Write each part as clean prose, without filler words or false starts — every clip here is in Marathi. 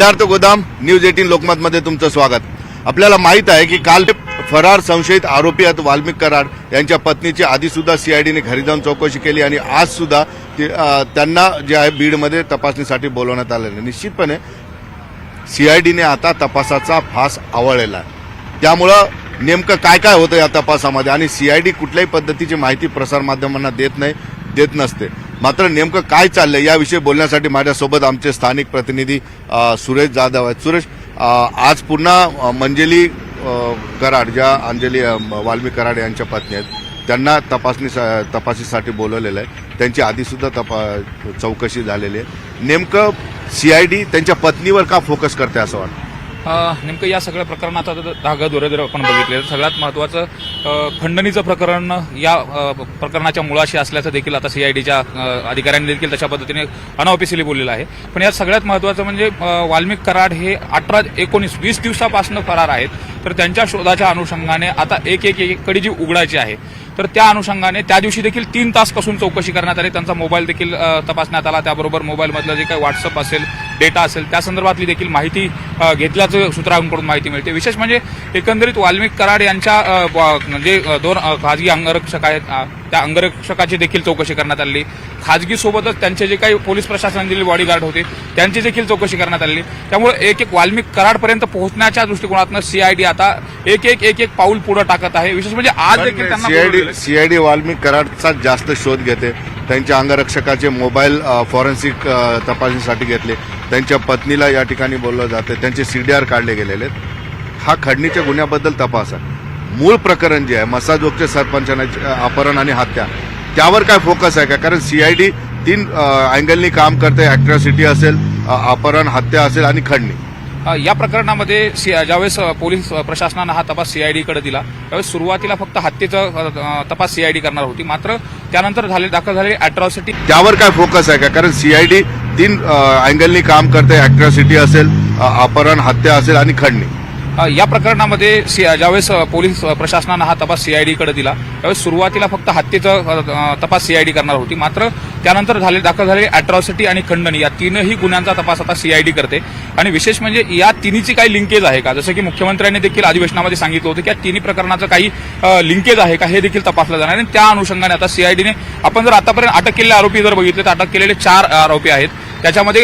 सिद्धार्थ गोदाम न्यूज 18 लोकमतमध्ये तुमचं स्वागत। आपल्याला माहित आहे की काल फरार संशयित आरोपी आहेत वाल्मिक कराड यांच्या पत्नीची आधी सुद्धा सीआयडीने घरी जाऊन चौकशी केली आणि आज सुद्धा त्यांना जे आहे बीडमध्ये तपासणीसाठी बोलवण्यात आलेलं आहे। निश्चितपणे सीआयडीने आता तपासाचा फास आवळलेला आहे। त्यामुळे नेमकं काय काय होतं या तपासामध्ये आणि सीआयडी कुठल्याही पद्धतीची माहिती प्रसार माध्यमांना देत नसते, मात्र नेमकं काय चाललंय याविषयी बोलण्यासाठी माझ्यासोबत आमचे स्थानिक प्रतिनिधी सुरेश जाधव आहेत। सुरेश, आज पुन्हा मंजली कराड ज्या अंजली वाल्मिक कराड यांच्या पत्नी आहेत त्यांना तपासणीसाठी बोलवलेलं आहे। त्यांची आधी सुद्धा चौकशी झालेली आहे। नेमकं सीआयडी त्यांच्या पत्नीवर का फोकस करते असं वाटतं? नेमकं या सगळ्या प्रकरणात आता धागा दोरे आपण बघितले, सगळ्यात महत्वाचं खंडणीचं प्रकरण या प्रकरणाच्या मुळाशी असल्याचं देखील आता सीआयडीच्या अधिकाऱ्यांनी देखील तशा पद्धतीने अनऑफिशियली बोललेलं आहे। पण यात सगळ्यात महत्वाचं म्हणजे वाल्मिक कराड हे 18, 19, 20 दिवसापासून फरार आहेत, तर त्यांच्या शोधाच्या अनुषंगाने आता एक कडी जी उघडायची आहे, तर त्या अनुषंगाने त्या दिवशी देखील 3 तास कसून चौकशी करण्यात आली। त्यांचा मोबाईल देखील तपासण्यात आला, त्याबरोबर मोबाईलमधलं जे काही व्हॉट्सअप असेल, डेटा असेल, त्या संदर्भातली देखील माहिती घेतल्याचं सूत्रांकडून माहिती मिळते। विशेष म्हणजे एकंदरीत वाल्मिक कराड यांच्या जे 2 खाजगी अंगरक्षक आहेत त्या अंगरक्षकाची देखील चौकशी करण्यात आली। खाजगी सोबतच त्यांचे जे काही पोलीस प्रशासन दिलेले बॉडीगार्ड होते त्यांची देखील चौकशी करण्यात आली। त्यामुळे एक वाल्मिक कराडपर्यंत पोहोचण्याच्या दृष्टिकोनातून सीआयडी आता एक पाऊल पुढे टाकत आहे। विशेष म्हणजे आज देखील त्यांना सीआयडी वाल्मिक कराडचा जास्त शोध घेते। त्यांच्या अंगरक्षकाचे मोबाईल फॉरेन्सिक तपासणीसाठी घेतले, त्यांच्या पत्नीला या ठिकाणी बोललं जाते, त्यांचे सीडीआर काढले गेलेले। हा खंडणीच्या गुन्ह्याबद्दल तपास आहे। मूळ प्रकरण जे आहे मसाजोगचे सरपंचांचे अपहरण आणि हत्या, त्यावर काय फोकस आहे का? कारण सीआयडी 3 अँगलनी काम करते, अॅट्रॉसिटी असेल, अपहरण, हत्या असेल आणि खंडणी। या प्रकरणामध्ये ज्यावेळेस पोलीस प्रशासनानं हा तपास सीआयडीकडे दिला त्यावेळेस सुरुवातीला फक्त हत्येचा तपास सीआयडी करणार होती, मात्र त्यानंतर दाखल झालेली अॅट्रॉसिटी, त्यावर काय फोकस आहे का? कारण सीआयडी 3 अँगलनी काम करते, अॅट्रॉसिटी असेल, अपहरण, हत्या असेल आणि खंडणी। या प्रकरणामध्ये ज्यावेळेस पोलीस प्रशासनानं हा तपास सीआयडीकडे दिला त्यावेळेस सुरुवातीला फक्त हत्येचा तपास सीआयडी करणार होती, मात्र त्यानंतर दाखल झालेली अॅट्रॉसिटी आणि खंडणी या 3ही गुन्ह्यांचा तपास आता सीआयडी करते। आणि विशेष म्हणजे या तिन्हीची काही लिंकेज आहे का, जसं की मुख्यमंत्र्यांनी देखील अधिवेशनामध्ये सांगितलं होतं की या 3 प्रकरणाचं काही लिंकेज आहे का हे देखील तपासलं जाणार आहे। आणि त्या अनुषंगाने आता सीआयडीने आपण जर आतापर्यंत अटक केलेले आरोपी जर बघितले तर अटक केलेले 4 आरोपी आहेत। त्याच्यामध्ये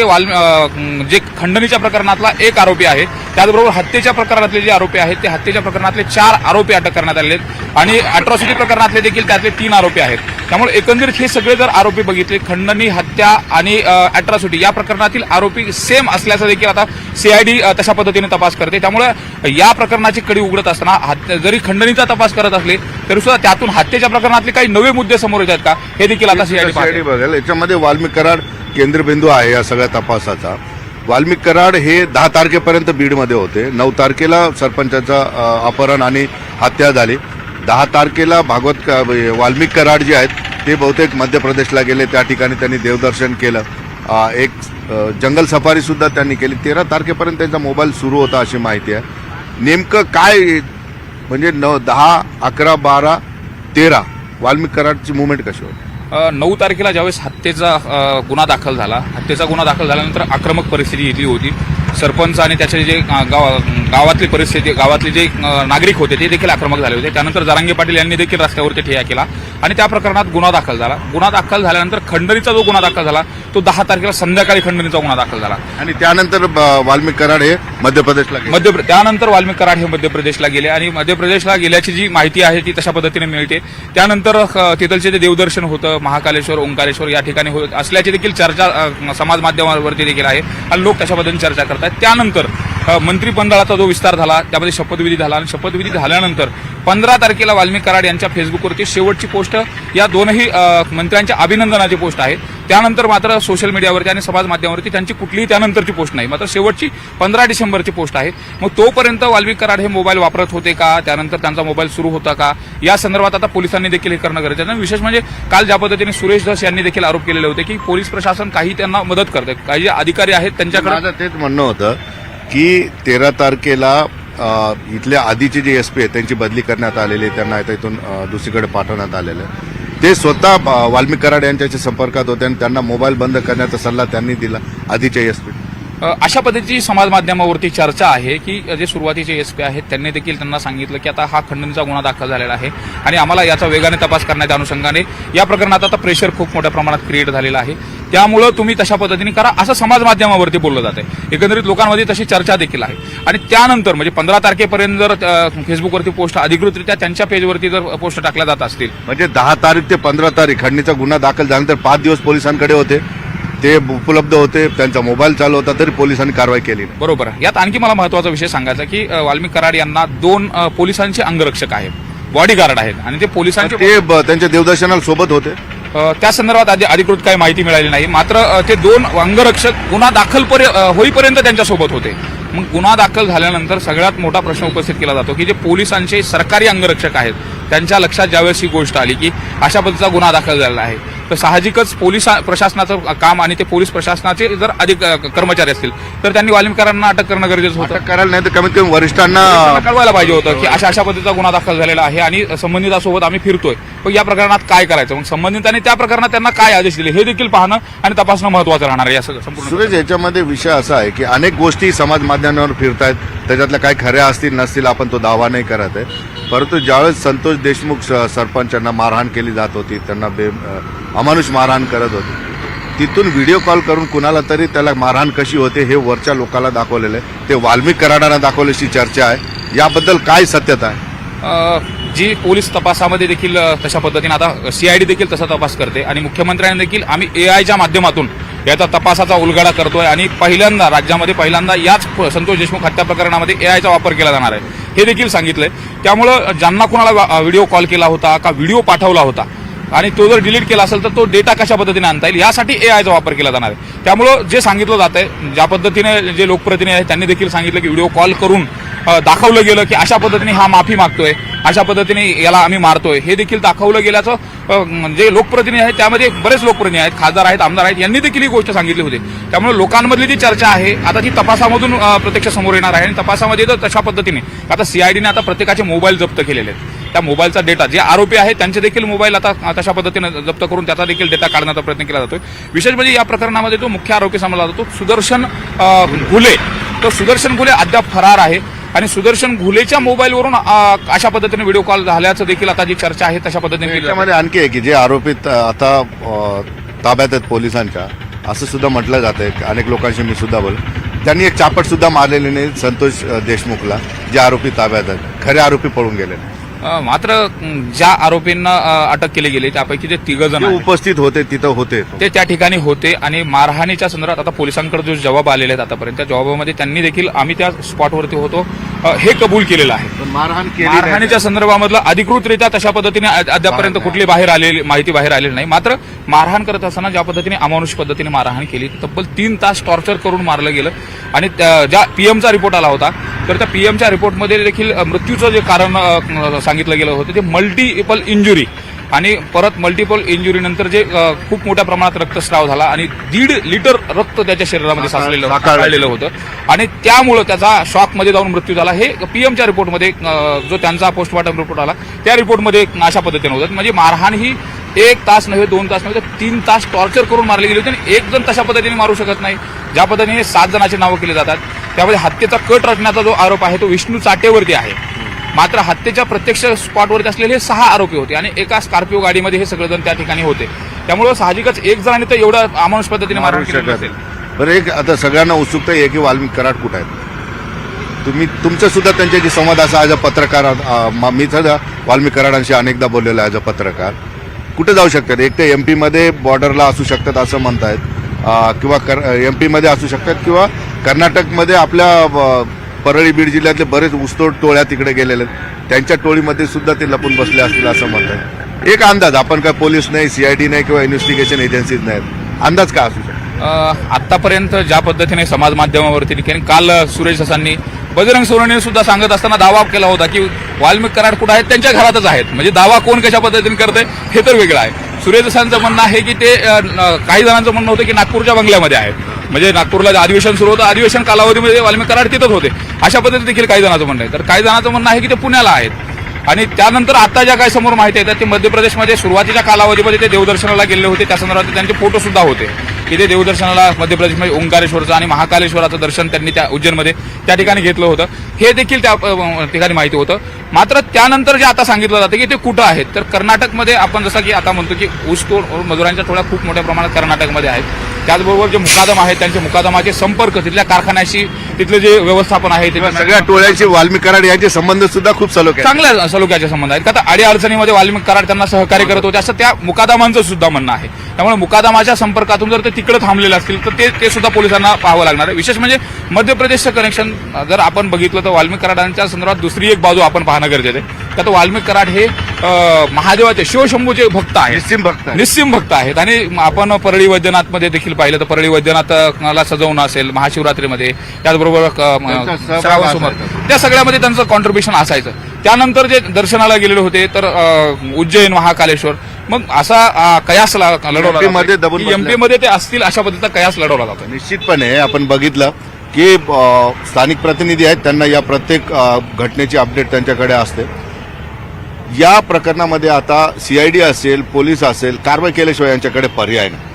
जे खंडणीच्या प्रकरणातला 1 आरोपी आहे, त्याचबरोबर हत्येच्या प्रकरणातले जे आरोपी आहेत ते हत्येच्या प्रकरणातले 4 आरोपी अटक करण्यात आले आहेत आणि अॅट्रॉसिटी प्रकरणातले देखील त्यातले 3 आरोपी आहेत। त्यामुळे एकंदरीत हे सगळे जर आरोपी बघितले, खंडणी, हत्या आणि अॅट्रॉसिटी या प्रकरणातील आरोपी सेम असल्याचं देखील आता सीआयडी तशा पद्धतीने तपास करते। त्यामुळे या प्रकरणाची कडी उघडत असताना जरी खंडणीचा तपास करत असले तरी सुद्धा त्यातून हत्येच्या प्रकरणातले काही नवे मुद्दे समोर येत आहेत का हे देखील आता सीआयडी बघेल। याच्यामध्ये वाल्मिक कराड केंद्रबिंदू आहे या सगळ्या तपासाचा। वाल्मिक कराड हे 10 तारखेपर्यंत बीडमध्ये होते। 9 तारखेला सरपंचाचं अपहरण आणि हत्या झाली। 10 तारखेला वाल्मिक कराड जे आहेत ते बहुतेक मध्य प्रदेशला गेले, त्या ठिकाणी त्यांनी देवदर्शन केलं, एक जंगल सफारी सुद्धा त्यांनी केली। 13 तारखेपर्यंत त्यांचा मोबाईल सुरू होता अशी माहिती आहे। नेमकं काय म्हणजे 9, 10, 11, 12, 13 वाल्मिक कराडची मुवमेंट कशी होती? 9 तारखेला ज्यावेळेस हत्येचा गुन्हा दाखल झाला, हत्येचा गुन्हा दाखल झाल्यानंतर आक्रमक परिस्थिती इथली होती। सरपंच आणि त्याचे जे गावातली परिस्थिती, गावातले जे नागरिक होते ते देखील आक्रमक झाले होते। त्यानंतर जरांगे पाटील यांनी देखील रस्त्यावरती ठिय्या केला आणि त्या प्रकरणात गुन्हा दाखल झाला। गुन्हा दाखल झाल्यानंतर खंडणीचा जो गुन्हा दाखल झाला तो 10 तारखेला संध्याकाळी खंडणीचा गुन्हा दाखल झाला आणि त्यानंतर वाल्मिक कराड हे मध्य प्रदेशला गेले। त्यानंतर वाल्मिक कराड हे मध्य प्रदेशला गेले आणि मध्य प्रदेशला गेल्याची जी माहिती आहे ती तशा पद्धतीने मिळते। त्यानंतर तिथलचे जे देवदर्शन होतं, महाकालेश्वर, ओंकारेश्वर या ठिकाणी होत असल्याची देखील चर्चा समाज माध्यमावरती देखील आहे आणि लोक तशा पद्धतीने चर्चा करतात। त्यानंतर मंत्रिमंडळाचा जो विस्तार झाला त्यामध्ये शपथविधी झाला आणि शपथविधी झाल्यानंतर 15 तारखेला वाल्मिक कराड यांच्या फेसबुकवरती शेवटची पोस्ट या 2ही मंत्र्यांच्या अभिनंदनाची पोस्ट आहे। त्यानंतर मात्र सोशल मीडियावरती आणि समाज माध्यमावरती त्यांची कुठलीही त्यानंतरची पोस्ट नाही, मात्र शेवटची 15 डिसेंबरची पोस्ट आहे। मग तोपर्यंत वाल्मिक कराड हे मोबाईल वापरत होते का, त्यानंतर त्यांचा मोबाईल सुरू होता का, या संदर्भात आता पोलिसांनी देखील हे करणं गरजेचं आहे। विशेष म्हणजे काल ज्या पद्धतीने सुरेश धस यांनी देखील आरोप केलेले होते की पोलीस प्रशासन काही त्यांना मदत करते, काही जे अधिकारी आहेत त्यांच्याकडे। माझं तेच म्हणणं होतं की 13 तारखेला इथल्या आधीचे जे एसपी आहेत त्यांची बदली करण्यात आलेली, त्यांना आता इथून दुसरीकडे पाठवण्यात आलेलं आहे। ते स्वतः वाल्मिक कराड यांच्याशी संपर्कात होते आणि त्यांना मोबाईल बंद करण्याचा सल्ला त्यांनी दिला आधीचे एसपी। अशा पद्धतीची समाज माध्यमावरती चर्चा आहे की जे सुरुवातीचे एसपी आहेत त्यांनी देखील त्यांना सांगितलं की आता हा खंडणीचा गुन्हा दाखल झालेला आहे आणि आम्हाला याचा वेगाने तपास करण्याच्या अनुषंगाने या प्रकरणात आता प्रेशर खूप मोठ्या प्रमाणात क्रिएट झालेलं आहे, त्यामुळं तुम्ही तशा पद्धतीने करा असं समाज माध्यमावरती बोललं जात आहे. एकंदरीत लोकांमध्ये तशी चर्चा देखील आहे. आणि त्यानंतर म्हणजे 15 तारखेपर्यंत जर फेसबुकवरती पोस्ट अधिकृतरित्या त्यांच्या पेजवरती जर पोस्ट टाकल्या जात असतील, म्हणजे 10 तारीख ते 15 तारीख खंडणीचा गुन्हा दाखल झाल्यानंतर 5 दिवस पोलिसांकडे होते, ते उपलब्ध होते, त्यांचा मोबाईल चालू होता, तरी पोलिसांनी कारवाई केली नाही. बरोबर. यात आणखी मला महत्वाचा विषय सांगायचा की वाल्मिक कराड यांना 2 पोलिसांचे अंगरक्षक आहेत, बॉडीगार्ड आहेत आणि ते पोलिसांचे त्यांच्या देवदर्शनाला सोबत होते. त्या संदर्भात अधिकृत काही माहिती मिळाली नाही. मात्र ते 2 अंगरक्षक गुन्हा दाखल होईपर्यंत त्यांच्यासोबत होते. मग गुन्हा दाखल झाल्यानंतर सगळ्यात मोठा प्रश्न उपस्थित केला जातो की जे पोलिसांचे सरकारी अंगरक्षक आहेत त्यांच्या लक्षात ज्यावेळेस ही गोष्ट आली की अशा पद्धतीचा गुन्हा दाखल झालेला आहे, तर साहजिकच पोलीस प्रशासनाचं काम आणि ते पोलीस प्रशासनाचे जर अधिक कर्मचारी असतील तर त्यांनी वाल्मिकारांना अटक करणं गरजेचं होतं. अटक करायला नाही तर कमीत कमी वरिष्ठांना कळवायला पाहिजे होतं की अशा पद्धतीचा गुन्हा दाखल झालेला आहे आणि संबंधितासोबत आम्ही फिरतोय, पण या प्रकरणात काय करायचं, मग संबंधितांनी त्या प्रकरणात त्यांना काय आदेश दिले हे देखील पाहणं आणि तपासणं महत्वाचं राहणार आहे. या संपूर्ण सुरेश, याच्यामध्ये विषय असा आहे की अनेक गोष्टी समाज माध्यमांवर फिरतायत, त्याच्यातल्या काही खऱ्या असतील नसतील आपण तो दावा नाही करत आहे, परंतु ज्यावेळेस संतोष देशमुख सरपंचांना मारहाण केली जात होती, त्यांना अमानुष मारहाण करत होती, तिथून व्हिडिओ कॉल करून कुणाला तरी त्याला मारहाण कशी होते हे वरच्या लोकांना दाखवलेलं आहे, ते वाल्मिक कराडांना दाखवल्याची चर्चा आहे. याबद्दल काय सत्यता आहे? जी पोलीस तपासामध्ये देखील तशा पद्धतीने आता सीआयडी देखील तसा तपास करते आणि मुख्यमंत्र्यांनी देखील आम्ही एआयच्या माध्यमातून याचा तपासाचा उलगडा करतोय आणि राज्यामध्ये पहिल्यांदा याच संतोष देशमुख हत्या प्रकरणामध्ये एआयचा वापर केला जाणार आहे हे देखील सांगितलंय. त्यामुळं ज्यांना कुणाला व्हिडिओ कॉल केला होता का व्हिडिओ पाठवला होता आणि तो जर डिलीट केला असेल तर तो डेटा कशा पद्धतीने आणता येईल यासाठी एआयचा वापर केला जाणार आहे. त्यामुळं जे सांगितलं जात आहे, ज्या पद्धतीने जे लोकप्रतिनिधी आहेत त्यांनी देखील सांगितलं की व्हिडिओ कॉल करून दाखवलं गेलं की अशा पद्धतीने हा माफी मागतोय, अशा पद्धतीने याला आम्ही मारतोय, हे देखील दाखवलं गेल्याचं जे लोकप्रतिनिधी आहेत त्यामध्ये बरेच लोकप्रतिनिधी आहेत, खासदार आहेत, आमदार आहेत, यांनी देखील ही गोष्ट सांगितली होती. त्यामुळे लोकांमधली जी चर्चा आहे आता ती तपासामधून प्रत्यक्ष समोर येणार आहे आणि तपासामध्ये तर तशा पद्धतीने आता सीआयडीने आता प्रत्येकाचे मोबाईल जप्त केलेले आहेत. त्या मोबाईलचा डेटा जे आरोपी आहेत त्यांचे देखील मोबाईल आता तशा पद्धतीने जप्त करून त्याचा देखील डेटा काढण्याचा प्रयत्न केला जातोय. विशेष म्हणजे या प्रकरणामध्ये जो मुख्य आरोपी समजला जातो सुदर्शन घुले, तो सुदर्शन घुले अद्याप फरार आहे आणि सुदर्शन घुलेच्या मोबाईलवरून अशा पद्धतीने व्हिडिओ कॉल झाल्याचं देखील आता जी चर्चा आहे तशा पद्धतीने. त्यामध्ये आणखी आहे की जे आरोपित आता ताब्यात आहेत पोलिसांच्या, असं सुद्धा म्हटलं जात आहे, अनेक लोकांशी मी सुद्धा बोल, त्यांनी एक चापट सुद्धा मारलेली नाही संतोष देशमुखला, जे आरोपी ताब्यात आहेत, खरे आरोपी पळून गेले. मात्र ज्या आरोपींना अटक केली गेली त्यापैकी जे 3 जण उपस्थित होते तिथं होते ते त्या ठिकाणी होते आणि मारहाणीच्या संदर्भात आता पोलिसांकडे जो जबाब आलेले आहेत आतापर्यंत त्या जबाबामध्ये त्यांनी देखील आम्ही त्या स्पॉटवरती होतो हे कबूल केलेलं आहे. मारहाणीच्या संदर्भामधलं अधिकृतरित्या तशा पद्धतीने अद्यापर्यंत कुठली माहिती बाहेर आलेली नाही. मात्र मारहाण करत असताना ज्या पद्धतीने अमानुष पद्धतीने मारहाण केली, तब्बल 3 तास टॉर्चर करून मारलं गेलं आणि ज्या पीएमचा रिपोर्ट आला होता तर त्या पीएमच्या रिपोर्टमध्ये देखील मृत्यूचं जे कारण सांगितलं गेलं होतं ते मल्टिपल इंजुरी आणि परत मल्टिपल इंजुरी नंतर जे खूप मोठ्या प्रमाणात रक्तस्राव झाला आणि 1.5 लिटर रक्त त्याच्या शरीरामध्ये साचलेलं होतं आणि त्यामुळं त्याचा शॉकमध्ये जाऊन मृत्यू झाला. हे पीएमच्या रिपोर्टमध्ये जो त्यांचा पोस्टमॉर्टम रिपोर्ट आला त्या रिपोर्टमध्ये अशा पद्धतीने होतं. म्हणजे मारहाण ही 1 तास नव्हे 2 तास नव्हे तर 3 तास टॉर्चर करून मारली गेली होती आणि एक जण तशा पद्धतीने मारू शकत नाही. ज्या पद्धतीने 7 जणांची नावं केली जातात त्यामध्ये हत्येचा कट रचण्याचा जो आरोप आहे तो विष्णू चाटेवरती आहे. मात्र हत्येच्या प्रत्यक्ष स्पॉटवरती असलेले 6 आरोपी होते आणि एका स्कॉर्पिओ गाडीमध्ये हे सगळेजण त्या ठिकाणी होते. त्यामुळे साहजिकच एक जणांनी तर एवढं अमानुष पद्धतीने मारू शकत असेल. बरं, एक आता सगळ्यांना उत्सुकता आहे की वाल्मिक कराड कुठे आहेत? तुमचं सुद्धा त्यांच्याशी संवाद असा ॲज अ पत्रकार, मी सुद्धा वाल्मिक कराडांशी अनेकदा बोललेलो ॲज अ पत्रकार, कुठे जाऊ शकतात? एक तर एमपी मध्ये बॉर्डरला असू शकतात असं म्हणतायत किंवा एमपी मध्ये असू शकतात किंवा कर्नाटकमध्ये आपल्या परळी बीड जिल्ह्यातले बरेच ऊसतोड टोळ्या तिकडे गेलेले त्यांच्या टोळीमध्ये सुद्धा ते लपून बसले असतील असं म्हणतात. एक अंदाज, आपण काय पोलीस नाही, सीआयडी नाही किंवा इन्व्हेस्टिगेशन एजन्सीज नाहीत, अंदाज काय असू शकतो? आतापर्यंत ज्या पद्धतीने समाज माध्यमावरती देखील काल सुरेश धसांनी बजरंग सोनवणे सुद्धा सांगत असताना दावा केला होता की वाल्मिक कराड कुठे आहेत, त्यांच्या घरातच आहेत. म्हणजे दावा कोण कशा पद्धतीने करते हे तर वेगळं आहे. सुरेश धसांचं म्हणणं आहे की ते काही जणांचं म्हणणं होतं की नागपूरच्या बंगल्यामध्ये आहेत, म्हणजे नागपूरला अधिवेशन सुरू होतं, अधिवेशन कालावधीमध्ये वाल्मिक कराड तिथंच होते अशा पद्धतीने देखील काही जणांचं म्हणणं आहे. तर काही जणांचं म्हणणं आहे की ते पुण्याला आहेत आणि त्यानंतर आता ज्या काही समोर माहिती येतात ते मध्य प्रदेशमध्ये सुरुवातीच्या कालावधीमध्ये ते देवदर्शनाला गेले होते, त्या संदर्भात त्यांचे फोटो सुद्धा होते. इथे देवदर्शनाला मध्य प्रदेशमध्ये ओंकारेश्वरचं आणि महाकालेश्वराचं दर्शन त्यांनी त्या उज्जैनमध्ये त्या ठिकाणी घेतलं होतं, हे देखील त्या ठिकाणी माहिती होतं. मात्र त्यानंतर जे आता सांगितलं जातं की ते कुठं आहेत, तर कर्नाटकमध्ये आपण जसं की आता म्हणतो की ऊसतोड मजुरांच्या टोळ्या खूप मोठ्या प्रमाणात कर्नाटकमध्ये आहेत. त्याचबरोबर जे मुकादम आहेत त्यांचे मुकादमाचे संपर्क तिथल्या कारखान्याशी तिथले जे व्यवस्थापन आहे ते सगळ्या टोळ्यांशी वाल्मिक कराड यांचे संबंध सुद्धा खूप सलोखे आहेत. चांगल्या सलोख्याचे संबंध आहेत. का तर अडी अडचणीमध्ये वाल्मिक कराड त्यांना सहकार्य करत होते असं त्या मुकादमांचं सुद्धा म्हणणं आहे. त्यामुळे मुकादमाच्या संपर्कातून जर ते तिकडे थांबलेले असतील तर ते सुद्धा पोलिसांना पाहावं लागणार आहे. विशेष म्हणजे मध्य प्रदेशचं कनेक्शन जर आपण बघितलं तर वाल्मिक कराडांच्या संदर्भात दुसरी एक बाजू आपण पाहणं गरजेचं आहे. का तर वाल्मिक कराड हे महादेवाचे शिवशंभूचे भक्त आहेत, निस्सिम भक्त आहेत. आणि आपण परळी वैद्यनाथमध्ये देखील पाहिलं तर परळी वैद्यनाथला सजवणं असेल महाशिवरात्रीमध्ये, त्याचबरोबर श्रावण सोमवार, त्या सगळ्यामध्ये त्यांचं कॉन्ट्रीब्युशन असायचं. त्यानंतर जे दर्शनाला गेलेले होते तर उज्जैन महाकालेश्वर, मग असा कयास लढवला एमपीमध्ये ते असतील अशा पद्धतीचा कयास लढवला जातो. निश्चितपणे आपण बघितलं की स्थानिक प्रतिनिधी आहेत, त्यांना या प्रत्येक घटनेची अपडेट त्यांच्याकडे असते. या प्रकरणामध्ये आता सीआयडी असेल, पोलीस असेल, कारवाई केल्याशिवाय यांच्याकडे पर्याय नाही.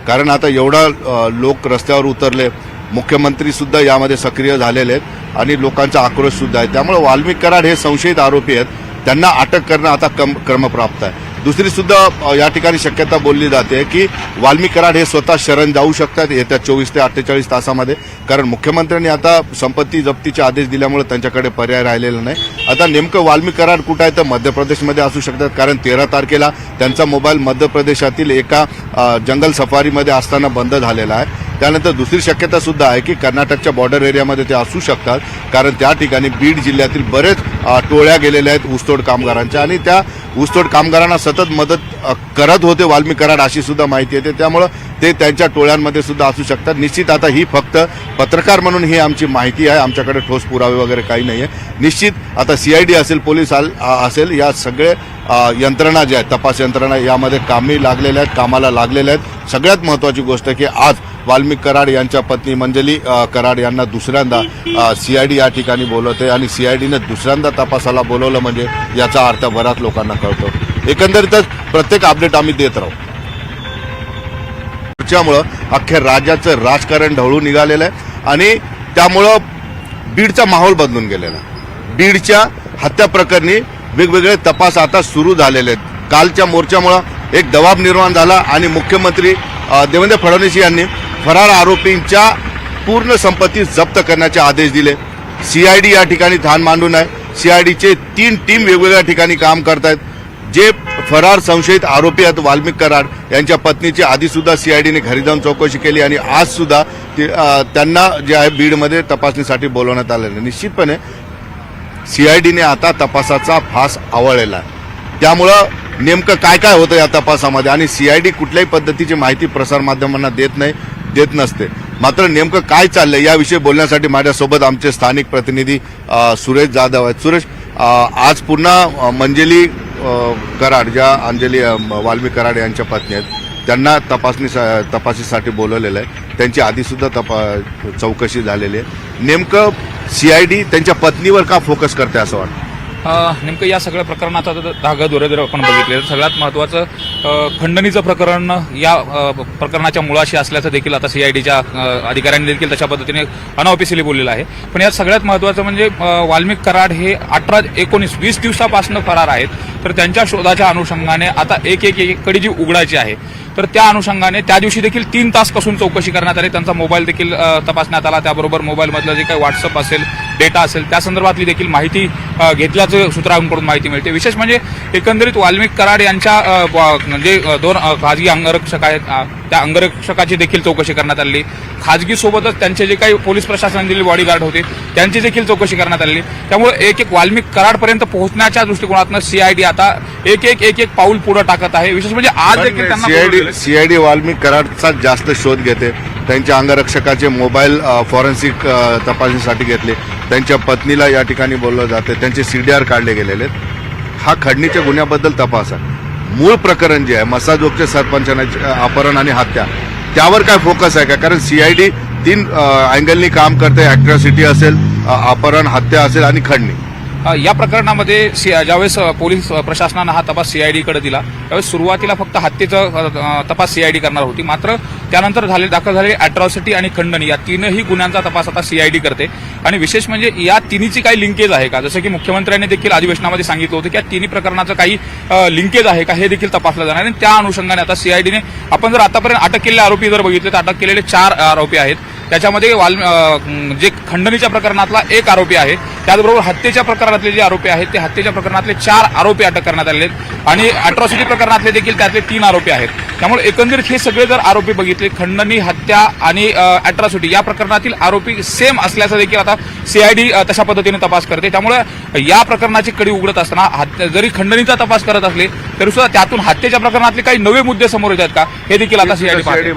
कारण आता एवढा लोक रस्त्यावर उतरले, मुख्यमंत्री सुद्धा यामध्ये सक्रिय झालेले आहेत आणि लोकांचा आक्रोश सुद्धा आहे. त्यामुळे वाल्मिक कराड हे संशयित आरोपी आहेत, त्यांना अटक करणं आता क्रमप्राप्त आहे. दुसरी सुद्धा या ठिकाणी शक्यता बोलली जाते की वाल्मिक कराड हे स्वतः शरण जाऊ शकतात येत्या 24 ते 48 तासामध्ये, कारण मुख्यमंत्र्यांनी आता संपत्ती जप्तीचे आदेश दिल्यामुळे त्यांच्याकडे पर्याय राहिलेला नाही. आता नेमकं वाल्मिक कराड कुठं आहे तर मध्य प्रदेशमध्ये असू शकतात, कारण 13 तारखेला त्यांचा मोबाईल मध्य प्रदेशातील एका जंगल सफारीमध्ये असताना बंद झालेला आहे. त्यानंतर दुसरी शक्यता सुद्धा आहे की कर्नाटकच्या बॉर्डर एरियामध्ये ते असू शकतात, कारण त्या ठिकाणी बीड जिल्ह्यातील बरेच टोळ्या गेलेल्या आहेत ऊसतोड कामगारांच्या आणि त्या ऊसतोड कामगारांना सतत मदत करत होते वाल्मिक कराड अशी सुद्धा माहिती येते. त्यामुळं ते त्यांच्या टोळ्यांमध्ये सुद्धा असू शकतात. निश्चित आता ही फक्त पत्रकार म्हणून ही आमची माहिती आहे, आमच्याकडे ठोस पुरावे वगैरे काही नाही आहे. निश्चित आता सीआयडी असेल, पोलीस असेल, या सगळे यंत्रणा ज्या आहेत, तपास यंत्रणा यामध्ये कामाला लागलेल्या आहेत. सगळ्यात महत्त्वाची गोष्ट की आज वाल्मिक कराड यांच्या पत्नी मंजली कराड यांना दुसऱ्यांदा सीआयडी या ठिकाणी बोलवते आणि सीआयडीने दुसऱ्यांदा तपासाला बोलवलं म्हणजे याचा अर्थ बऱ्याच लोकांना कळतो. एकंदरीतच प्रत्येक अपडेट आम्ही देत राहू. त्यामुळं अख्ख्या राज्याचं राजकारण ढवळून निघालेलं आहे आणि त्यामुळं बीडचा माहोल बदलून गेलेला आहे. बीडच्या हत्या प्रकरणी वेगवेगळे तपास आता सुरू झालेले आहेत. कालच्या मोर्चामुळं एक दबाव निर्माण झाला आणि मुख्यमंत्री देवेंद्र फडणवीस यांनी फरार आरोपींच्या पूर्ण संपत्ती जप्त करण्याचे आदेश दिले. सीआयडी या ठिकाणी ठाण मांडून आहे. सीआयडीचे 3 टीम वेगवेगळ्या ठिकाणी काम करतायत. जे फरार संशयित आरोपी आहेत वाल्मिक कराड यांच्या पत्नीची आधी सुद्धा सीआयडीने घरी जाऊन चौकशी केली आणि आज सुद्धा त्यांना जे आहे बीडमध्ये तपासणीसाठी बोलवण्यात आलेलं. निश्चितपणे सीआयडीने आता तपासाचा फास आवळलेला आहे. त्यामुळं नेमकं काय काय होतं या तपासामध्ये आणि सीआयडी कुठल्याही पद्धतीची माहिती प्रसारमाध्यमांना देत नसते. मात्र नेमकं काय चाललंय याविषयी बोलण्यासाठी माझ्यासोबत आमचे स्थानिक प्रतिनिधी सुरेश जाधव आहेत. सुरेश, आज पुन्हा मंजली कराड, ज्या अंजली वाल्मिक कराड यांच्या पत्नी आहेत, त्यांना तपासीसाठी बोलवलेलं आहे. त्यांची आधीसुद्धा चौकशी झालेली आहे. नेमकं सीआयडी त्यांच्या पत्नीवर का फोकस करते असं वाटतं? नेमकं या सगळ्या प्रकरणाचा धागादोरे जर आपण बघितले तर सगळ्यात महत्त्वाचं खंडणीचं प्रकरण या प्रकरणाच्या मुळाशी असल्याचं देखील आता सीआयडीच्या अधिकाऱ्यांनी देखील तशा पद्धतीने अनऑफिशियली बोललेलं आहे. पण यात सगळ्यात महत्त्वाचं म्हणजे वाल्मिक कराड हे 18-19-20 दिवसापासून फरार आहेत. तर त्यांच्या शोधाच्या अनुषंगाने आता एक कडी जी उघडायची आहे, तर त्या अनुषंगाने त्या दिवशी देखील 3 तास कसून चौकशी करण्यात आली. त्यांचा मोबाईल देखील तपासण्यात आला. त्याबरोबर मोबाईलमधलं जे काही व्हॉट्सअप असेल, डेटा असेल, त्या संदर्भातली देखील माहिती घेतल्याचं सूत्रांकडून माहिती मिळते. विशेष म्हणजे एकंदरीत वाल्मिक कराड यांच्या जे 2 खाजगी अंगरक्षक आहेत, त्या अंगरक्षकाची देखील चौकशी करण्यात आली. खाजगी सोबतच त्यांचे जे काही पोलीस प्रशासनाने दिलेले बॉडीगार्ड होते त्यांची देखील चौकशी करण्यात आली. त्यामुळे एक वाल्मिक कराडपर्यंत पोहोचण्याच्या दृष्टिकोनातून सीआयडी आता एक पाऊल पुढे टाकत आहे. विशेष म्हणजे आज देखील त्यांना सीआयडी वाल्मिक कराडचा जास्त शोध घेते. त्यांच्या अंगरक्षकाचे मोबाईल फॉरेन्सिक तपासणीसाठी घेतले. त्यांच्या पत्नीला या ठिकाणी बोललं जाते. त्यांचे सीडीआर काढले गेलेले आहेत. हा खंडणीच्या गुन्ह्याबद्दल तपास आहे. मूळ प्रकरण जे आहे मसाजोगचे सरपंचाचे अपहरण आणि हत्या, त्यावर काय फोकस आहे का? कारण सीआयडी 3 अँगलनी काम करते. अॅट्रॉसिटी असेल, अपहरण, हत्या असेल आणि खंडणी. या प्रकरणामध्ये ज्यावेळेस पोलीस प्रशासनानं हा तपास सीआयडीकडे दिला त्यावेळेस सुरुवातीला फक्त हत्येचा तपास सीआयडी करणार होती. मात्र त्यानंतर दाखल झालेली अॅट्रॉसिटी आणि खंडणी या तीनही गुन्ह्यांचा तपास आता सीआयडी करते. आणि विशेष म्हणजे या तिन्हीची काही लिंकेज आहे का, जसं की मुख्यमंत्र्यांनी देखील अधिवेशनामध्ये सांगितलं होतं की या तिन्ही प्रकरणाचं काही लिंकेज आहे का हे देखील तपासलं जाणार आहे. आणि त्या अनुषंगाने आता सीआयडीने आपण जर आतापर्यंत अटक केलेले आरोपी जर बघितले तर अटक केलेले 4 आरोपी आहेत. त्याच्यामध्ये जे खंडणीच्या प्रकरणातला 1 आरोपी आहे, त्याचबरोबर हत्येच्या प्रकरणातले जे आरोपी आहेत ते हत्येच्या प्रकरणातले 4 आरोपी अटक करण्यात आले आहेत आणि अॅट्रॉसिटी प्रकरणातले देखील त्यातले 3 आरोपी आहेत. त्यामुळे एकंदरीत हे सगळे जर आरोपी बघितले, खंडणी, हत्या आणि अॅट्रॉसिटी या प्रकरणातील आरोपी सेम असल्याचं देखील आता सीआयडी तशा पद्धतीने तपास करते. त्यामुळे या प्रकरणाची कडी उघडत असताना जरी खंडणीचा तपास करत असले तरी सुद्धा त्यातून हत्येच्या प्रकरणातले काही नवे मुद्दे समोर येतात का हे देखील आता सीआयडी